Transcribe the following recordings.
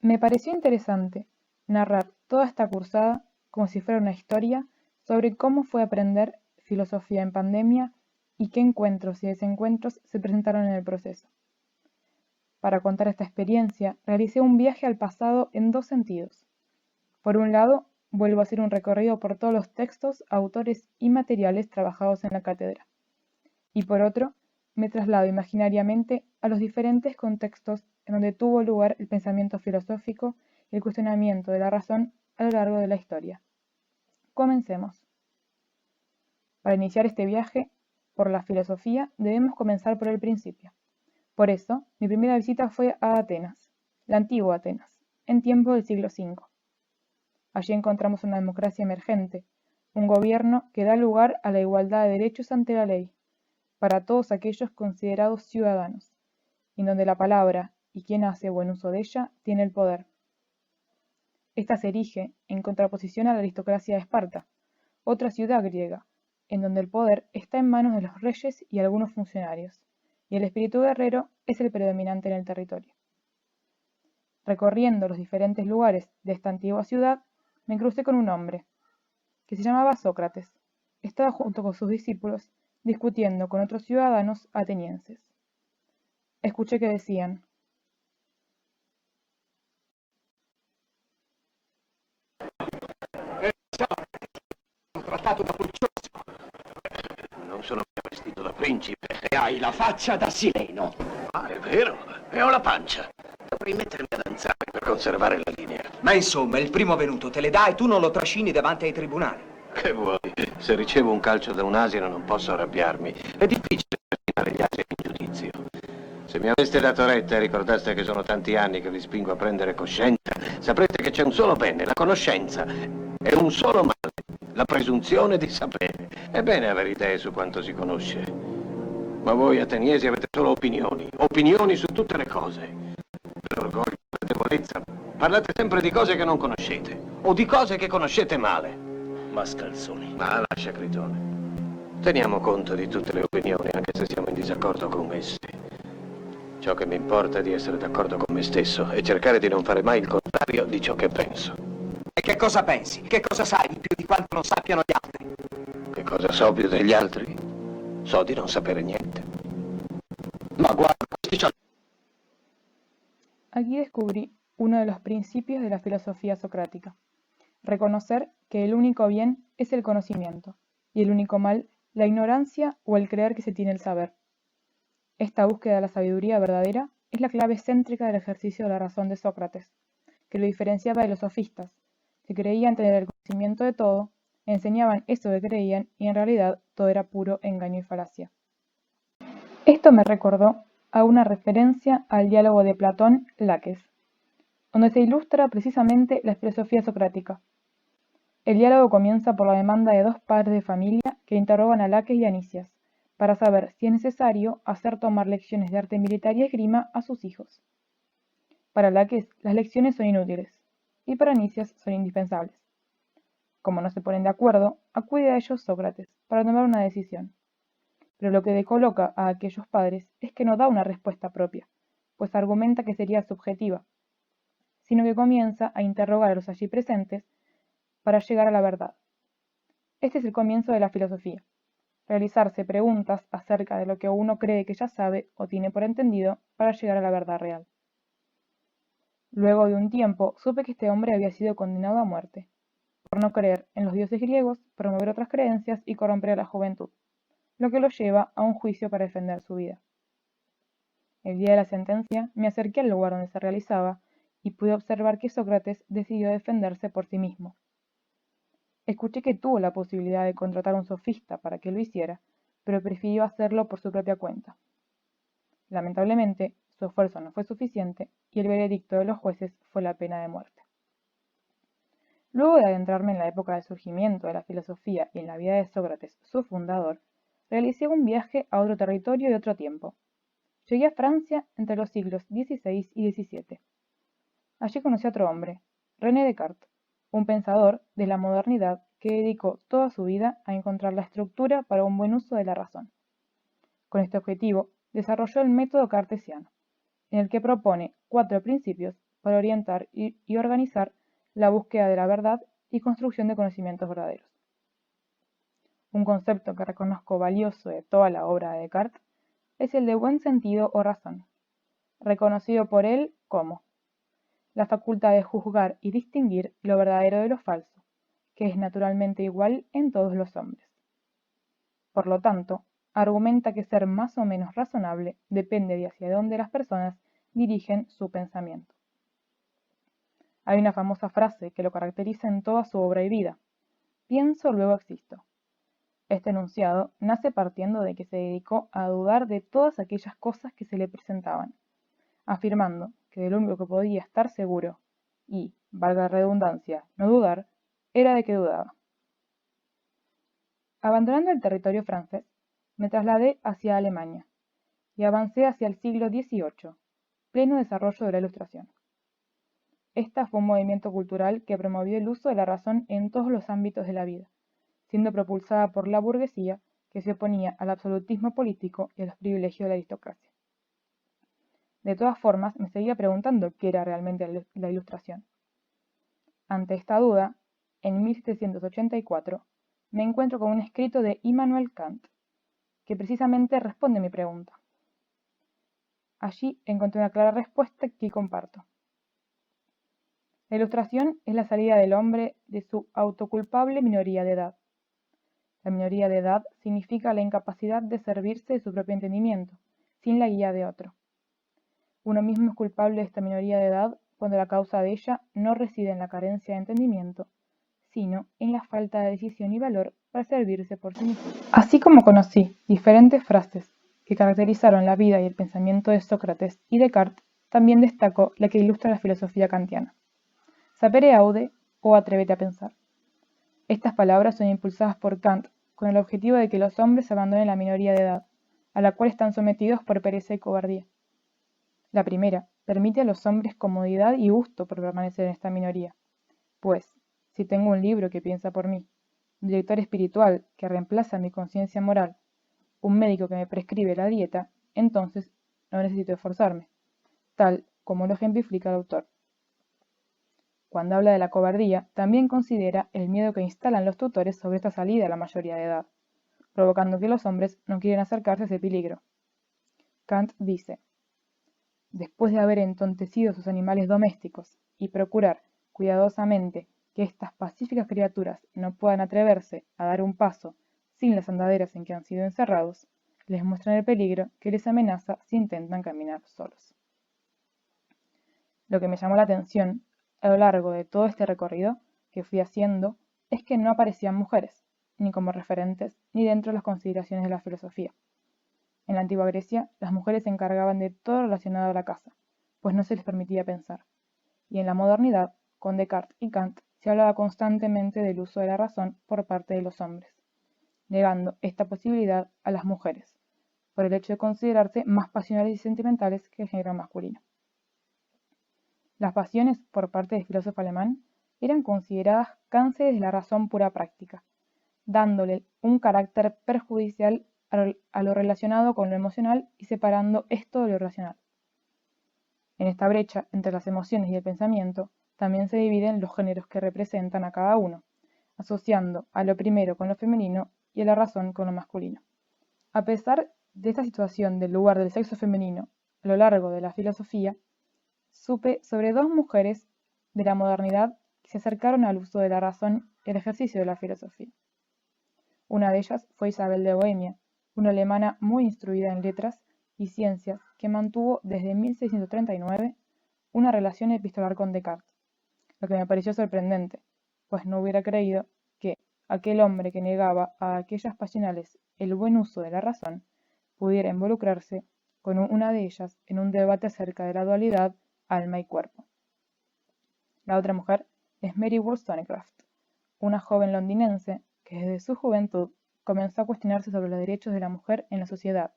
Me pareció interesante narrar toda esta cursada como si fuera una historia sobre cómo fue aprender filosofía en pandemia y qué encuentros y desencuentros se presentaron en el proceso. Para contar esta experiencia, realicé un viaje al pasado en dos sentidos. Por un lado, vuelvo a hacer un recorrido por todos los textos, autores y materiales trabajados en la cátedra. Y por otro, me traslado imaginariamente a los diferentes contextos en donde tuvo lugar el pensamiento filosófico y el cuestionamiento de la razón a lo largo de la historia. Comencemos. Para iniciar este viaje por la filosofía debemos comenzar por el principio. Por eso, mi primera visita fue a Atenas, la antigua Atenas, en tiempos del siglo V. Allí encontramos una democracia emergente, un gobierno que da lugar a la igualdad de derechos ante la ley, para todos aquellos considerados ciudadanos, y donde la palabra y quien hace buen uso de ella tiene el poder. Esta se erige en contraposición a la aristocracia de Esparta, otra ciudad griega, en donde el poder está en manos de los reyes y algunos funcionarios, y el espíritu guerrero es el predominante en el territorio. Recorriendo los diferentes lugares de esta antigua ciudad, me crucé con un hombre, que se llamaba Sócrates. Estaba junto con sus discípulos, discutiendo con otros ciudadanos atenienses. Escuché que decían: Ho trattato da pulcioso. Non sono mica vestito da principe. E hai la faccia da sireno. Ah, è vero? E ho la pancia. Dovrei mettermi a danzare per conservare la linea. Ma insomma, il primo venuto te le dà e tu non lo trascini davanti ai tribunali. Che vuoi? Se ricevo un calcio da un asino non posso arrabbiarmi. È difficile trascinare gli asini in giudizio. Se mi aveste dato retta e ricordaste che sono tanti anni che vi spingo a prendere coscienza, saprete che c'è un solo bene, la conoscenza, e un solo male, la presunzione di sapere. È bene avere idee su quanto si conosce. Ma voi ateniesi avete solo opinioni su tutte le cose. Per orgoglio, per debolezza, parlate sempre di cose che non conoscete, o di cose che conoscete male. Mascalzoni. Ma lascia, Critone. Teniamo conto di tutte le opinioni, anche se siamo in disaccordo con esse. Ciò che mi importa è di essere d'accordo con me stesso e cercare di non fare mai il contrario di ciò che penso. E che cosa pensi? Che cosa sai di più di quanto non sappiano gli altri? Che cosa so più degli altri? So di non sapere niente. Ma guarda, questi c'hanno... Aquí descubrí uno de los principios de la filosofía socrática: reconocer que el único bien es el conocimiento y el único mal la ignorancia o el creer que se tiene el saber. Esta búsqueda de la sabiduría verdadera es la clave céntrica del ejercicio de la razón de Sócrates, que lo diferenciaba de los sofistas, que creían tener el conocimiento de todo, enseñaban eso que creían y en realidad todo era puro engaño y falacia. Esto me recordó a una referencia al diálogo de Platón, Laques, donde se ilustra precisamente la filosofía socrática. El diálogo comienza por la demanda de dos padres de familia que interrogan a Laques y a Nicias, para saber si es necesario hacer tomar lecciones de arte militar y esgrima a sus hijos. Para Laques, las lecciones son inútiles, y para Nicias son indispensables. Como no se ponen de acuerdo, acude a ellos Sócrates para tomar una decisión. Pero lo que descoloca a aquellos padres es que no da una respuesta propia, pues argumenta que sería subjetiva, sino que comienza a interrogar a los allí presentes para llegar a la verdad. Este es el comienzo de la filosofía: realizarse preguntas acerca de lo que uno cree que ya sabe o tiene por entendido para llegar a la verdad real. Luego de un tiempo supe que este hombre había sido condenado a muerte, por no creer en los dioses griegos, promover otras creencias y corromper a la juventud, lo que lo lleva a un juicio para defender su vida. El día de la sentencia me acerqué al lugar donde se realizaba y pude observar que Sócrates decidió defenderse por sí mismo. Escuché que tuvo la posibilidad de contratar a un sofista para que lo hiciera, pero prefirió hacerlo por su propia cuenta. Lamentablemente, su esfuerzo no fue suficiente y el veredicto de los jueces fue la pena de muerte. Luego de adentrarme en la época del surgimiento de la filosofía y en la vida de Sócrates, su fundador, realicé un viaje a otro territorio y otro tiempo. Llegué a Francia entre los siglos XVI y XVII. Allí conocí a otro hombre, René Descartes, un pensador de la modernidad que dedicó toda su vida a encontrar la estructura para un buen uso de la razón. Con este objetivo, desarrolló el método cartesiano, en el que propone 4 principios para orientar y organizar la búsqueda de la verdad y construcción de conocimientos verdaderos. Un concepto que reconozco valioso de toda la obra de Descartes es el de buen sentido o razón, reconocido por él como la facultad de juzgar y distinguir lo verdadero de lo falso, que es naturalmente igual en todos los hombres. Por lo tanto, argumenta que ser más o menos razonable depende de hacia dónde las personas dirigen su pensamiento. Hay una famosa frase que lo caracteriza en toda su obra y vida: pienso, luego existo. Este enunciado nace partiendo de que se dedicó a dudar de todas aquellas cosas que se le presentaban, afirmando que de lo único que podía estar seguro y, valga la redundancia, no dudar, era de que dudaba. Abandonando el territorio francés, me trasladé hacia Alemania y avancé hacia el siglo XVIII, pleno desarrollo de la Ilustración. Esta fue un movimiento cultural que promovió el uso de la razón en todos los ámbitos de la vida, siendo propulsada por la burguesía que se oponía al absolutismo político y a los privilegios de la aristocracia. De todas formas, me seguía preguntando qué era realmente la Ilustración. Ante esta duda, en 1784, me encuentro con un escrito de Immanuel Kant, que precisamente responde mi pregunta. Allí encontré una clara respuesta que comparto. La Ilustración es la salida del hombre de su autoculpable minoría de edad. La minoría de edad significa la incapacidad de servirse de su propio entendimiento, sin la guía de otro. Uno mismo es culpable de esta minoría de edad cuando la causa de ella no reside en la carencia de entendimiento, sino en la falta de decisión y valor para servirse por sí mismo. Así como conocí diferentes frases que caracterizaron la vida y el pensamiento de Sócrates y Descartes, también destaco la que ilustra la filosofía kantiana. Sapere aude o atrévete a pensar. Estas palabras son impulsadas por Kant con el objetivo de que los hombres abandonen la minoría de edad, a la cual están sometidos por pereza y cobardía. La primera permite a los hombres comodidad y gusto por permanecer en esta minoría, pues, si tengo un libro que piensa por mí, un director espiritual que reemplaza mi conciencia moral, un médico que me prescribe la dieta, entonces no necesito esforzarme, tal como lo ejemplifica el autor. Cuando habla de la cobardía, también considera el miedo que instalan los tutores sobre esta salida a la mayoría de edad, provocando que los hombres no quieren acercarse a ese peligro. Kant dice: después de haber entontecido sus animales domésticos y procurar cuidadosamente que estas pacíficas criaturas no puedan atreverse a dar un paso sin las andaderas en que han sido encerrados, les muestran el peligro que les amenaza si intentan caminar solos. Lo que me llamó la atención a lo largo de todo este recorrido que fui haciendo es que no aparecían mujeres, ni como referentes, ni dentro de las consideraciones de la filosofía. En la antigua Grecia, las mujeres se encargaban de todo relacionado a la casa, pues no se les permitía pensar. Y en la modernidad, con Descartes y Kant, se hablaba constantemente del uso de la razón por parte de los hombres, negando esta posibilidad a las mujeres, por el hecho de considerarse más pasionales y sentimentales que el género masculino. Las pasiones, por parte del filósofo alemán, eran consideradas cánceres de la razón pura práctica, dándole un carácter perjudicial a lo relacionado con lo emocional y separando esto de lo racional. En esta brecha entre las emociones y el pensamiento, también se dividen los géneros que representan a cada uno, asociando a lo primero con lo femenino y a la razón con lo masculino. A pesar de esta situación del lugar del sexo femenino a lo largo de la filosofía, supe sobre dos mujeres de la modernidad que se acercaron al uso de la razón y el ejercicio de la filosofía. Una de ellas fue Isabel de Bohemia, una alemana muy instruida en letras y ciencias que mantuvo desde 1639 una relación epistolar con Descartes, lo que me pareció sorprendente, pues no hubiera creído que aquel hombre que negaba a aquellas pasionales el buen uso de la razón pudiera involucrarse con una de ellas en un debate acerca de la dualidad alma y cuerpo. La otra mujer es Mary Wollstonecraft, una joven londinense que desde su juventud comenzó a cuestionarse sobre los derechos de la mujer en la sociedad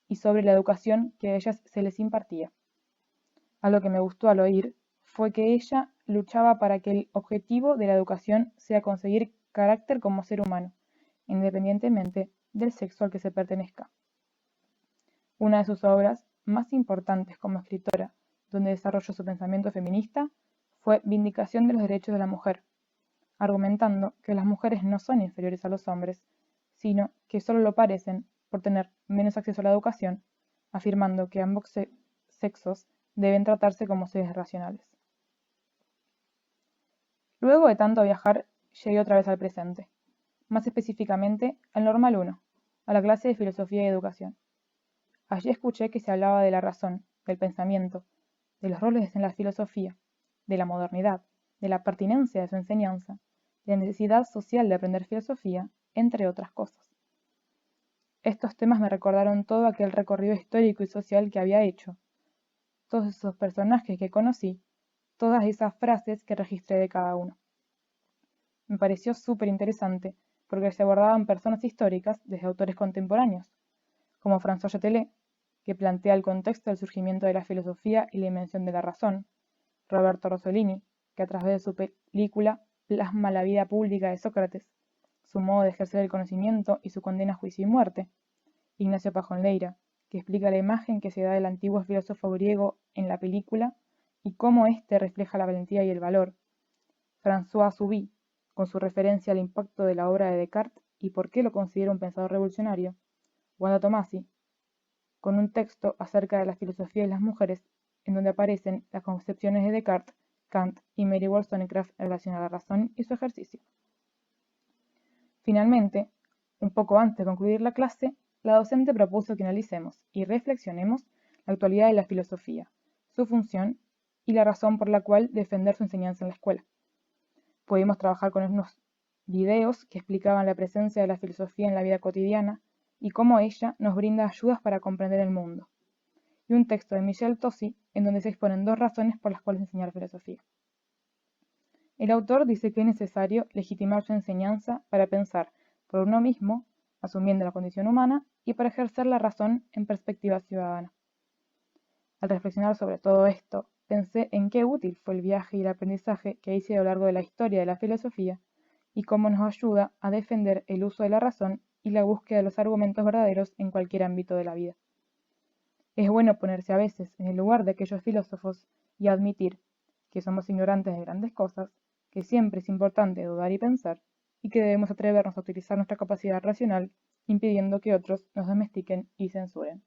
y sobre la educación que a ellas se les impartía. Algo que me gustó al oír fue que ella luchaba para que el objetivo de la educación sea conseguir carácter como ser humano, independientemente del sexo al que se pertenezca. Una de sus obras más importantes como escritora donde desarrolló su pensamiento feminista, fue vindicación de los derechos de la mujer, argumentando que las mujeres no son inferiores a los hombres, sino que solo lo parecen por tener menos acceso a la educación, afirmando que ambos sexos deben tratarse como seres racionales. Luego de tanto viajar, llegué otra vez al presente, más específicamente al Normal 1, a la clase de Filosofía y Educación. Allí escuché que se hablaba de la razón, del pensamiento, de los roles en la filosofía, de la modernidad, de la pertinencia de su enseñanza, de la necesidad social de aprender filosofía, entre otras cosas. Estos temas me recordaron todo aquel recorrido histórico y social que había hecho, todos esos personajes que conocí, todas esas frases que registré de cada uno. Me pareció súper interesante porque se abordaban personas históricas desde autores contemporáneos, como François Châtelet, que plantea el contexto del surgimiento de la filosofía y la invención de la razón, Roberto Rossellini, que a través de su película plasma la vida pública de Sócrates, su modo de ejercer el conocimiento y su condena a juicio y muerte, Ignacio Pajón Leira, que explica la imagen que se da del antiguo filósofo griego en la película y cómo éste refleja la valentía y el valor, François Zoubí, con su referencia al impacto de la obra de Descartes y por qué lo considera un pensador revolucionario, Wanda Tomasi, con un texto acerca de la filosofía y las mujeres, en donde aparecen las concepciones de Descartes, Kant y Mary Wollstonecraft en relación a la razón y su ejercicio. Finalmente, un poco antes de concluir la clase, la docente propuso que analicemos y reflexionemos la actualidad de la filosofía, su función y la razón por la cual defender su enseñanza en la escuela. Pudimos trabajar con unos videos que explicaban la presencia de la filosofía en la vida cotidiana y cómo ella nos brinda ayudas para comprender el mundo, y un texto de Michel Tosi en donde se exponen 2 razones por las cuales enseñar filosofía. El autor dice que es necesario legitimar su enseñanza para pensar por uno mismo, asumiendo la condición humana, y para ejercer la razón en perspectiva ciudadana. Al reflexionar sobre todo esto, pensé en qué útil fue el viaje y el aprendizaje que hice a lo largo de la historia de la filosofía y cómo nos ayuda a defender el uso de la razón y la búsqueda de los argumentos verdaderos en cualquier ámbito de la vida. Es bueno ponerse a veces en el lugar de aquellos filósofos y admitir que somos ignorantes de grandes cosas, que siempre es importante dudar y pensar, y que debemos atrevernos a utilizar nuestra capacidad racional, impidiendo que otros nos domestiquen y censuren.